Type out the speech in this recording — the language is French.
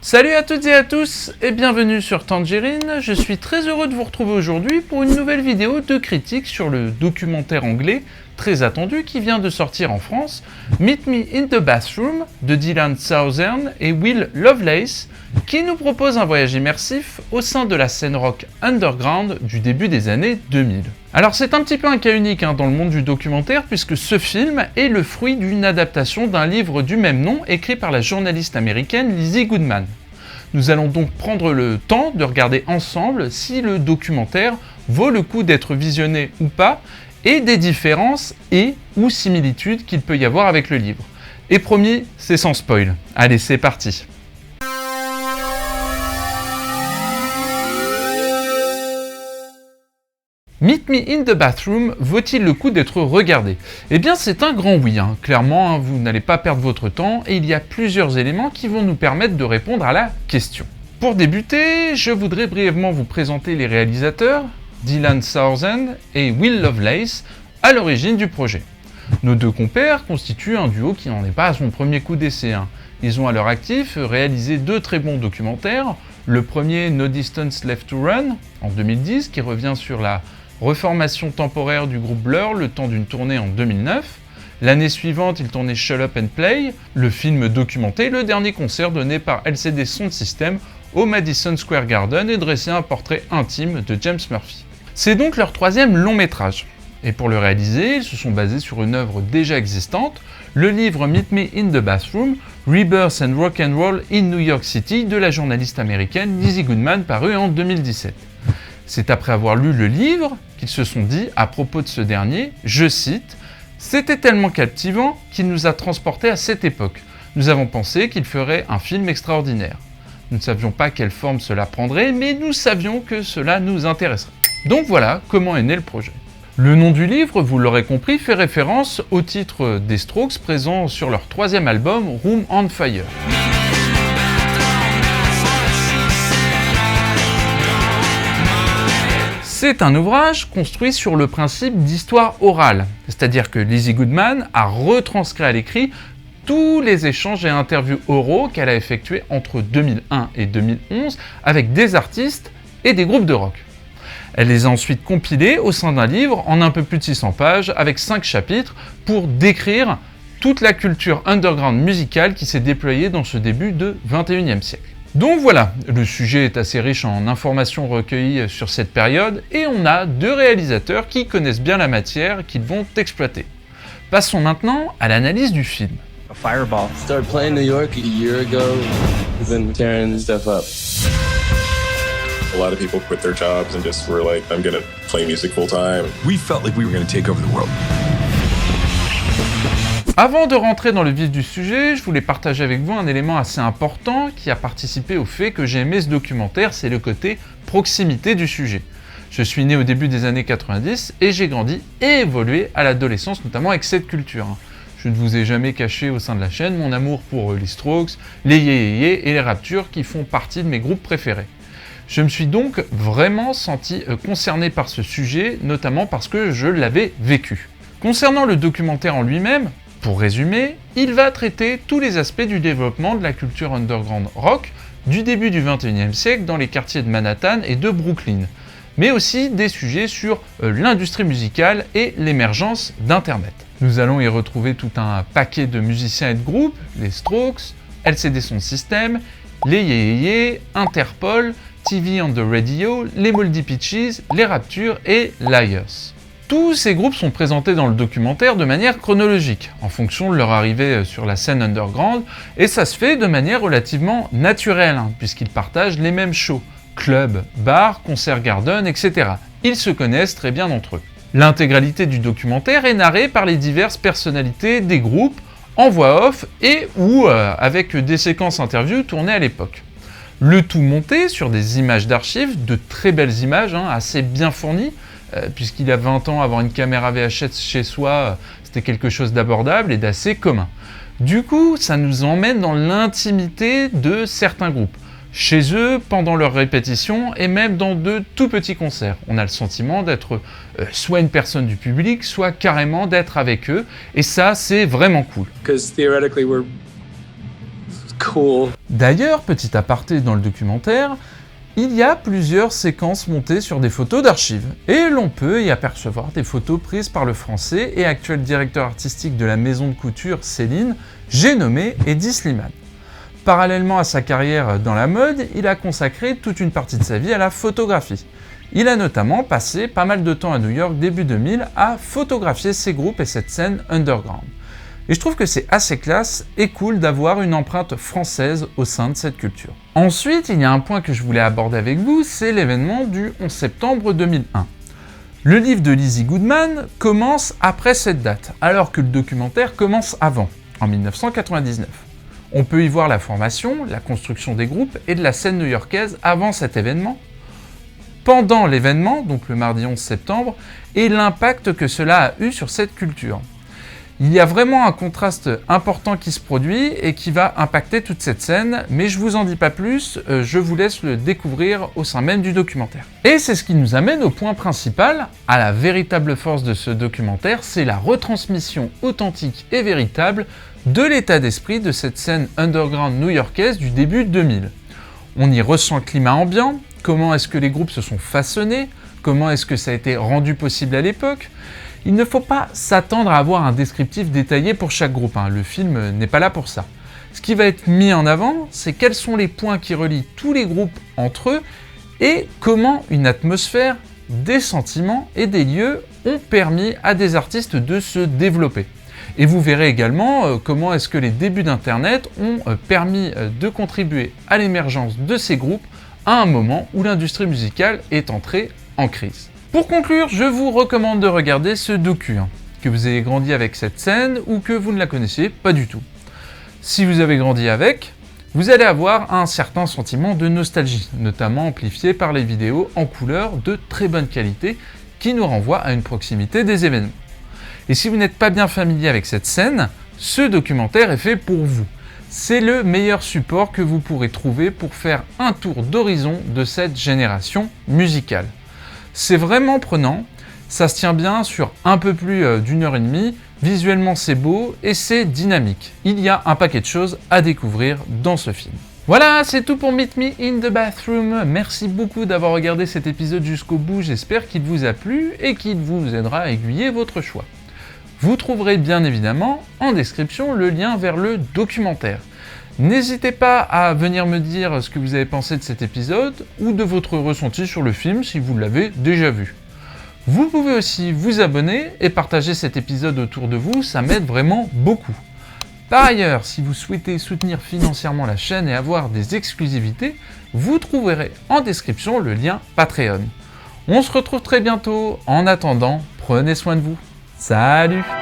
Salut à toutes et à tous et bienvenue sur Tangerine, je suis très heureux de vous retrouver aujourd'hui pour une nouvelle vidéo de critique sur le documentaire anglais très attendu qui vient de sortir en France, Meet Me in the Bathroom de Dylan Southern et Will Lovelace, qui nous propose un voyage immersif au sein de la scène rock underground du début des années 2000. Alors c'est un petit peu un cas unique dans le monde du documentaire puisque ce film est le fruit d'une adaptation d'un livre du même nom écrit par la journaliste américaine Lizzie Goodman. Nous allons donc prendre le temps de regarder ensemble si le documentaire vaut le coup d'être visionné ou pas et des différences et ou similitudes qu'il peut y avoir avec le livre. Et promis, c'est sans spoil. Allez, c'est parti. Meet Me in the Bathroom vaut-il le coup d'être regardé? Eh bien c'est un grand oui, clairement vous n'allez pas perdre votre temps et il y a plusieurs éléments qui vont nous permettre de répondre à la question. Pour débuter, je voudrais brièvement vous présenter les réalisateurs, Dylan Southern et Will Lovelace, à l'origine du projet. Nos deux compères constituent un duo qui n'en est pas à son premier coup d'essai. Ils ont à leur actif réalisé deux très bons documentaires, le premier No Distance Left to Run en 2010 qui revient sur la reformation temporaire du groupe Blur le temps d'une tournée en 2009. L'année suivante, il tournait Shut Up and Play, le film documenté le dernier concert donné par LCD Sound System au Madison Square Garden et dressait un portrait intime de James Murphy. C'est donc leur troisième long métrage. Et pour le réaliser, ils se sont basés sur une œuvre déjà existante, le livre Meet Me in the Bathroom, Rebirth and Rock'n'Roll in New York City de la journaliste américaine Lizzie Goodman paru en 2017. C'est après avoir lu le livre qu'ils se sont dit à propos de ce dernier, je cite, « C'était tellement captivant qu'il nous a transportés à cette époque. Nous avons pensé qu'il ferait un film extraordinaire. Nous ne savions pas quelle forme cela prendrait, mais nous savions que cela nous intéresserait. » Donc voilà comment est né le projet. Le nom du livre, vous l'aurez compris, fait référence au titre des Strokes présent sur leur troisième album Room on Fire. C'est un ouvrage construit sur le principe d'histoire orale, c'est-à-dire que Lizzie Goodman a retranscrit à l'écrit tous les échanges et interviews oraux qu'elle a effectués entre 2001 et 2011 avec des artistes et des groupes de rock. Elle les a ensuite compilés au sein d'un livre en un peu plus de 600 pages avec 5 chapitres pour décrire toute la culture underground musicale qui s'est déployée dans ce début de 21e siècle. Donc voilà, le sujet est assez riche en informations recueillies sur cette période et on a deux réalisateurs qui connaissent bien la matière qu'ils vont exploiter. Passons maintenant à l'analyse du film. A fireball. Started playing New York a year ago, been tearing stuff up. A lot of people quit their jobs and just were like, I'm gonna play music full time. We felt like we were gonna take over the world. Avant de rentrer dans le vif du sujet, je voulais partager avec vous un élément assez important qui a participé au fait que j'ai aimé ce documentaire, c'est le côté proximité du sujet. Je suis né au début des années 90 et j'ai grandi et évolué à l'adolescence, notamment avec cette culture. Je ne vous ai jamais caché au sein de la chaîne mon amour pour les Strokes, les Yé et les Rapture qui font partie de mes groupes préférés. Je me suis donc vraiment senti concerné par ce sujet, notamment parce que je l'avais vécu. Concernant le documentaire en lui-même, pour résumer, il va traiter tous les aspects du développement de la culture underground rock du début du XXIe siècle dans les quartiers de Manhattan et de Brooklyn, mais aussi des sujets sur l'industrie musicale et l'émergence d'Internet. Nous allons y retrouver tout un paquet de musiciens et de groupes, les Strokes, LCD Sound System, les Yé, Interpol, TV on the Radio, les Moldy Peaches, les Rapture et Liars. Tous ces groupes sont présentés dans le documentaire de manière chronologique, en fonction de leur arrivée sur la scène underground, et ça se fait de manière relativement naturelle, puisqu'ils partagent les mêmes shows, clubs, bars, concerts garden, etc. Ils se connaissent très bien entre eux. L'intégralité du documentaire est narrée par les diverses personnalités des groupes, en voix off et ou avec des séquences interviews tournées à l'époque. Le tout monté sur des images d'archives, de très belles images, assez bien fournies, puisqu'il y a 20 ans, avoir une caméra VHS chez soi, c'était quelque chose d'abordable et d'assez commun. Du coup, ça nous emmène dans l'intimité de certains groupes. Chez eux, pendant leurs répétitions, et même dans de tout petits concerts. On a le sentiment d'être soit une personne du public, soit carrément d'être avec eux, et ça, c'est vraiment cool. Because theoretically, we're cool. D'ailleurs, petit aparté dans le documentaire, il y a plusieurs séquences montées sur des photos d'archives, et l'on peut y apercevoir des photos prises par le français et actuel directeur artistique de la maison de couture Céline, j'ai nommé Hedi Slimane. Parallèlement à sa carrière dans la mode, il a consacré toute une partie de sa vie à la photographie. Il a notamment passé pas mal de temps à New York début 2000 à photographier ces groupes et cette scène underground. Et je trouve que c'est assez classe et cool d'avoir une empreinte française au sein de cette culture. Ensuite, il y a un point que je voulais aborder avec vous, c'est l'événement du 11 septembre 2001. Le livre de Lizzie Goodman commence après cette date, alors que le documentaire commence avant, en 1999. On peut y voir la formation, la construction des groupes et de la scène new-yorkaise avant cet événement, pendant l'événement, donc le mardi 11 septembre, et l'impact que cela a eu sur cette culture. Il y a vraiment un contraste important qui se produit et qui va impacter toute cette scène, mais je vous en dis pas plus, je vous laisse le découvrir au sein même du documentaire. Et c'est ce qui nous amène au point principal, à la véritable force de ce documentaire, c'est la retransmission authentique et véritable de l'état d'esprit de cette scène underground new-yorkaise du début 2000. On y ressent le climat ambiant, comment est-ce que les groupes se sont façonnés, comment est-ce que ça a été rendu possible à l'époque. Il ne faut pas s'attendre à avoir un descriptif détaillé pour chaque groupe, le film n'est pas là pour ça. Ce qui va être mis en avant, c'est quels sont les points qui relient tous les groupes entre eux et comment une atmosphère, des sentiments et des lieux ont permis à des artistes de se développer. Et vous verrez également comment est-ce que les débuts d'Internet ont permis de contribuer à l'émergence de ces groupes à un moment où l'industrie musicale est entrée en crise. Pour conclure, je vous recommande de regarder ce docu, que vous ayez grandi avec cette scène ou que vous ne la connaissiez pas du tout. Si vous avez grandi avec, vous allez avoir un certain sentiment de nostalgie, notamment amplifié par les vidéos en couleur de très bonne qualité qui nous renvoient à une proximité des événements. Et si vous n'êtes pas bien familier avec cette scène, ce documentaire est fait pour vous. C'est le meilleur support que vous pourrez trouver pour faire un tour d'horizon de cette génération musicale. C'est vraiment prenant, ça se tient bien sur un peu plus d'1h30, visuellement c'est beau et c'est dynamique. Il y a un paquet de choses à découvrir dans ce film. Voilà, c'est tout pour Meet Me in the Bathroom. Merci beaucoup d'avoir regardé cet épisode jusqu'au bout, j'espère qu'il vous a plu et qu'il vous aidera à aiguiller votre choix. Vous trouverez bien évidemment en description le lien vers le documentaire. N'hésitez pas à venir me dire ce que vous avez pensé de cet épisode ou de votre ressenti sur le film si vous l'avez déjà vu. Vous pouvez aussi vous abonner et partager cet épisode autour de vous, ça m'aide vraiment beaucoup. Par ailleurs, si vous souhaitez soutenir financièrement la chaîne et avoir des exclusivités, vous trouverez en description le lien Patreon. On se retrouve très bientôt, en attendant, prenez soin de vous. Salut!